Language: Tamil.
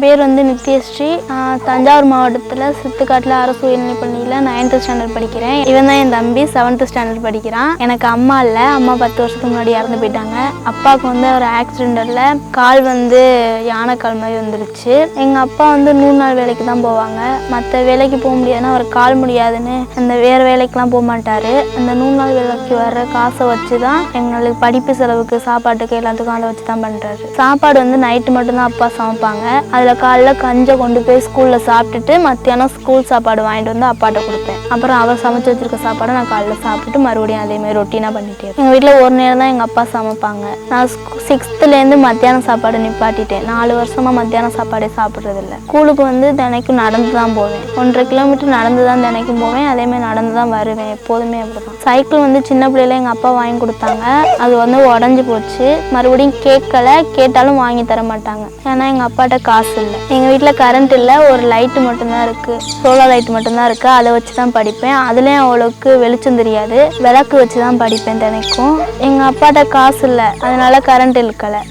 பேர் வந்து நித்யஸ்ரீ. தஞ்சாவூர் மாவட்டத்தில் சித்துக்காட்டில் அரசு உயர்நிலைப்பள்ளியில் 9th ஸ்டாண்டர்ட் படிக்கிறேன். இவன் தான் என் தம்பி 7th ஸ்டாண்டர்ட் படிக்கிறான். எனக்கு அம்மா இல்லை, அம்மா 10 வருஷத்துக்கு முன்னாடி இறந்து போயிட்டாங்க. அப்பாவுக்கு வந்து ஒரு ஆக்சிடென்ட்டில் கால் வந்து யானைக்கால் மாதிரி வந்துருச்சு. எங்கள் அப்பா வந்து 100 நாள் வேலைக்கு தான் போவாங்க. மற்ற வேலைக்கு போக முடியாதுன்னா அவர் கால் முடியாதுன்னு அந்த வேறு வேலைக்கெலாம் போக மாட்டார். அந்த 100 நாள் வேலைக்கு வர்ற காசை வச்சு தான் எங்களுக்கு படிப்பு செலவுக்கு, சாப்பாட்டுக்கு, எல்லாத்துக்கும் அதை வச்சு தான் பண்ணுறாரு. சாப்பாடு வந்து நைட்டு மட்டும்தான் அப்பா சமைப்பாங்க. அதில் காலைல கஞ்சை கொண்டு போய் ஸ்கூலில் சாப்பிட்டுட்டு மத்தியானம் ஸ்கூல் சாப்பாடு வாங்கிட்டு வந்து அப்பாட்ட கொடுப்பேன். அப்புறம் அவர் சமைச்சு வச்சிருக்க சாப்பாடை நான் காலைல சாப்பிட்டுட்டு மறுபடியும் அதேமாதிரி ரொட்டீனாக பண்ணிட்டே இருக்கேன். எங்கள் வீட்டில் ஒரு நேரம் தான் எங்கள் அப்பா சமைப்பாங்க. நான் 6th மத்தியானம் சாப்பாடு நிப்பாட்டிட்டேன். 4 வருஷமாக மத்தியானம் சாப்பாடே சாப்பிட்றதில்ல. ஸ்கூலுக்கு வந்து தினைக்கும் நடந்து தான் போவேன். 1.5 கிலோமீட்டர் நடந்து தான் தினைக்கும் போவேன். அதேமாதிரி நடந்து தான் வருவேன். எப்போதுமே அப்படி தான். சைக்கிள் வந்து சின்ன பிள்ளையில எங்கள் அப்பா வாங்கி கொடுத்தாங்க. அது வந்து உடஞ்சி போச்சு. மறுபடியும் கேட்டாலும் வாங்கி தர மாட்டாங்க. ஏன்னா எங்கள் அப்பாட்ட காசு இல்லை. எங்கள் வீட்டில் கரண்ட் இல்லை, ஒரு லைட்டு மட்டும்தான் இருக்குது. சோலார் லைட் மட்டும்தான் இருக்குது. அதை வச்சு தான் படிப்பேன். அதுலேயும் அவ்வளோக்கு வெளிச்சம் தெரியாது. விளக்கு வச்சு தான் படிப்பேன் தினைக்கும். எங்கள் அப்பாட்ட காசு இல்லை, அதனால கரண்ட் இழுக்கலை.